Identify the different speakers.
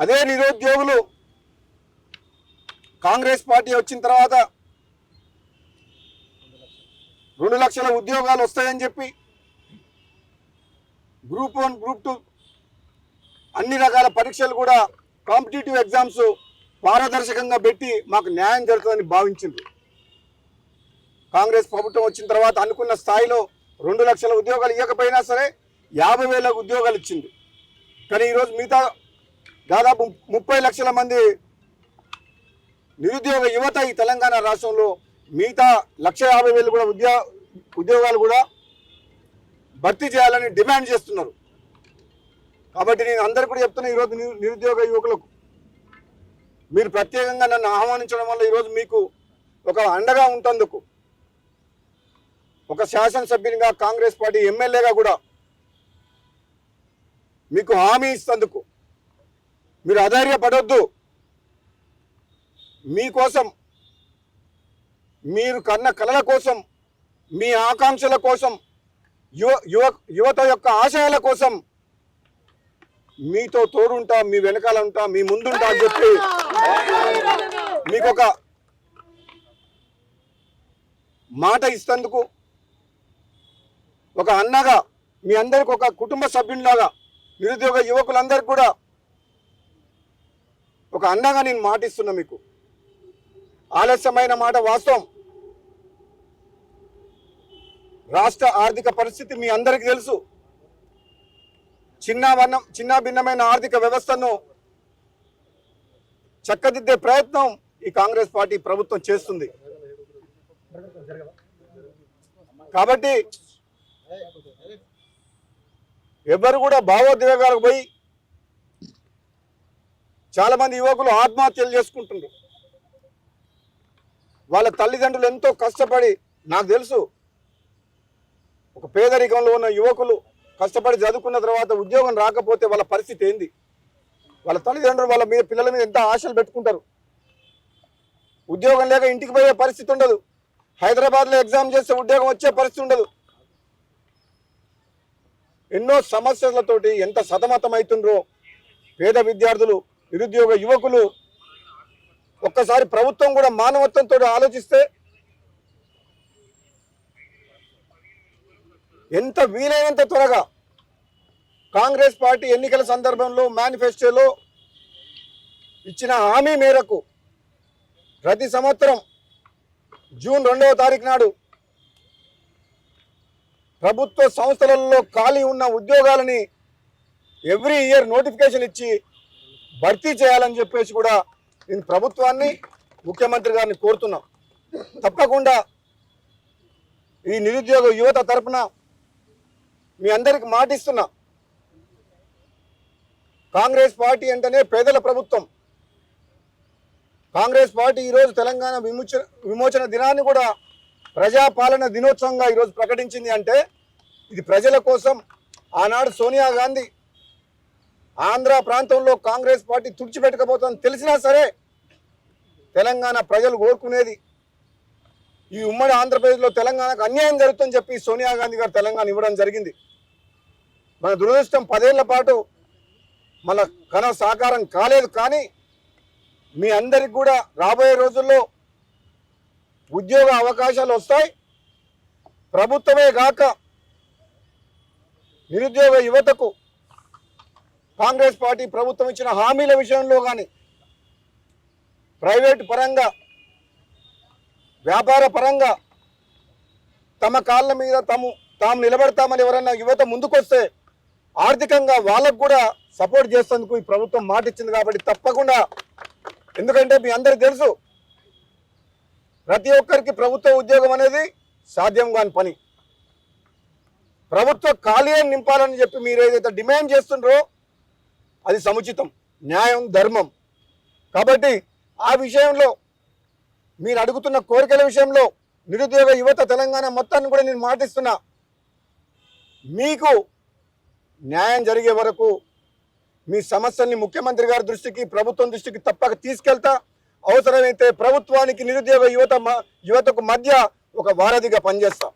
Speaker 1: అదే నిరుద్యోగులు కాంగ్రెస్ పార్టీ వచ్చిన తర్వాత 2 లక్షల ఉద్యోగాలు వస్తాయని చెప్పి గ్రూప్ 1 గ్రూప్ 2 అన్ని రకాల పరీక్షలు కూడా కాంపిటేటివ్ ఎగ్జామ్స్ పారదర్శకంగా పెట్టి మాకు న్యాయం జరుగుతుందని భావించింది. కాంగ్రెస్ ప్రభుత్వం వచ్చిన తర్వాత అనుకున్న స్థాయిలో 2 లక్షల ఉద్యోగాలు ఇవ్వకపోయినా సరే 50,000 ఉద్యోగాలు ఇచ్చింది. కానీ ఈరోజు మిగతా దాదాపు 30 లక్షల మంది నిరుద్యోగ యువత ఈ తెలంగాణ రాష్ట్రంలో మిగతా 150,000 కూడా ఉద్యోగాలు కూడా భర్తీ చేయాలని డిమాండ్ చేస్తున్నారు. కాబట్టి నేను అందరికీ కూడా చెప్తున్నా, ఈరోజు నిరుద్యోగ యువకులకు మీరు ప్రత్యేకంగా నన్ను ఆహ్వానించడం వల్ల ఈరోజు మీకు ఒక అండగా ఉంటందుకు, ఒక శాసనసభ్యునిగా కాంగ్రెస్ పార్టీ ఎమ్మెల్యేగా కూడా మీకు హామీ ఇస్తందుకు మీరు అధైర్యపడొద్దు. మీకోసం, మీరు కన్న కలల కోసం, మీ ఆకాంక్షల కోసం, యువత యొక్క ఆశయాల కోసం మీతో తోడుంటా, మీ వెనకాల ఉంటా, మీ ముందుంటా అని చెప్పి మీకు ఒక మాట ఇస్తందుకు, ఒక అన్నగా మీ అందరికి ఒక కుటుంబ సభ్యునిలాగా నిరుద్యోగ యువకులందరికీ కూడా ఒక అన్నగా నేను మాటిస్తున్నా. మీకు ఆలస్యమైన మాట వాస్తవం. రాష్ట్ర ఆర్థిక పరిస్థితి మీ అందరికీ తెలుసు. చిన్న భిన్నమైన ఆర్థిక వ్యవస్థను చక్కదిద్దే ప్రయత్నం ఈ కాంగ్రెస్ పార్టీ ప్రభుత్వం చేస్తుంది. కాబట్టి ఎవరు కూడా భావోద్వేగాలకు పోయి చాలా మంది యువకులు ఆత్మహత్యలు చేసుకుంటున్నారు. వాళ్ళ తల్లిదండ్రులు ఎంతో కష్టపడి, నాకు తెలుసు, ఒక పేదరికంలో ఉన్న యువకులు కష్టపడి చదువుకున్న తర్వాత ఉద్యోగం రాకపోతే వాళ్ళ పరిస్థితి ఏంది? వాళ్ళ తల్లిదండ్రులు వాళ్ళ మీద, పిల్లల మీద ఎంత ఆశలు పెట్టుకుంటారు. ఉద్యోగం లేక ఇంటికి పోయే పరిస్థితి ఉండదు. హైదరాబాద్లో ఎగ్జామ్ చేస్తే ఉద్యోగం వచ్చే పరిస్థితి ఉండదు. ఎన్నో సమస్యలతోటి ఎంత సతమతమవుతుండ్రో పేద విద్యార్థులు, నిరుద్యోగ యువకులు. ఒక్కసారి ప్రభుత్వం కూడా మానవత్వంతో ఆలోచిస్తే ఎంత వీలైనంత త్వరగా కాంగ్రెస్ పార్టీ ఎన్నికల సందర్భంలో మేనిఫెస్టోలో ఇచ్చిన హామీ మేరకు ప్రతి సంవత్సరం జూన్ 2వ తారీఖు నాడు ప్రభుత్వ సంస్థలలో ఖాళీ ఉన్న ఉద్యోగాలని ఎవ్రీ ఇయర్ నోటిఫికేషన్ ఇచ్చి భర్తీ చేయాలని చెప్పేసి కూడా నేను ప్రభుత్వాన్ని, ముఖ్యమంత్రి గారిని కోరుతున్నాం. తప్పకుండా ఈ నిరుద్యోగ యువత తరపున మీ అందరికి మాటిస్తున్నా, కాంగ్రెస్ పార్టీ అంటేనే పేదల ప్రభుత్వం. కాంగ్రెస్ పార్టీ ఈరోజు తెలంగాణ విమోచన దినాన్ని కూడా ప్రజాపాలన దినోత్సవంగా ఈరోజు ప్రకటించింది. అంటే ఇది ప్రజల కోసం. ఆనాడు సోనియా గాంధీ ఆంధ్ర ప్రాంతంలో కాంగ్రెస్ పార్టీ తుడిచిపెట్టకపోతుందని తెలిసినా సరే తెలంగాణ ప్రజలు కోరుకునేది ఈ ఉమ్మడి ఆంధ్రప్రదేశ్లో తెలంగాణకు అన్యాయం జరుగుతుందని చెప్పి సోనియా గాంధీ గారు తెలంగాణ ఇవ్వడం జరిగింది. మన దురదృష్టం 10 ఏళ్ల పాటు మన కన సాకారం కాలేదు. కానీ మీ అందరికి కూడా రాబోయే రోజుల్లో ఉద్యోగ అవకాశాలు వస్తాయి. ప్రభుత్వమే కాక నిరుద్యోగ యువతకు కాంగ్రెస్ పార్టీ ప్రభుత్వం ఇచ్చిన హామీల విషయంలో కానీ, ప్రైవేటు పరంగా, వ్యాపార పరంగా తమ కాళ్ళ మీద తాము నిలబడతామని ఎవరన్నా యువత ముందుకొస్తే ఆర్థికంగా వాళ్ళకు కూడా సపోర్ట్ చేసేందుకు ఈ ప్రభుత్వం మాట ఇచ్చింది. కాబట్టి తప్పకుండా, ఎందుకంటే మీ అందరికీ తెలుసు, ప్రతి ఒక్కరికి ప్రభుత్వ ఉద్యోగం అనేది సాధ్యం కాని పని. ప్రభుత్వ ఖాళీని నింపాలని చెప్పి మీరు ఏదైతే డిమాండ్ చేస్తుండ్రో అది సముచితం, న్యాయం, ధర్మం. కాబట్టి ఆ విషయంలో మీరు అడుగుతున్న కోరికల విషయంలో నిరుద్యోగ యువత తెలంగాణ మొత్తాన్ని కూడా నేను మాటిస్తున్నా, మీకు న్యాయం జరిగే వరకు మీ సమస్యల్ని ముఖ్యమంత్రి గారి దృష్టికి, ప్రభుత్వం దృష్టికి తప్పక తీసుకెళ్తా. అవసరమైతే ప్రభుత్వానికి నిరుద్యోగ యువతకు మధ్య ఒక వారధిగా పనిచేస్తా.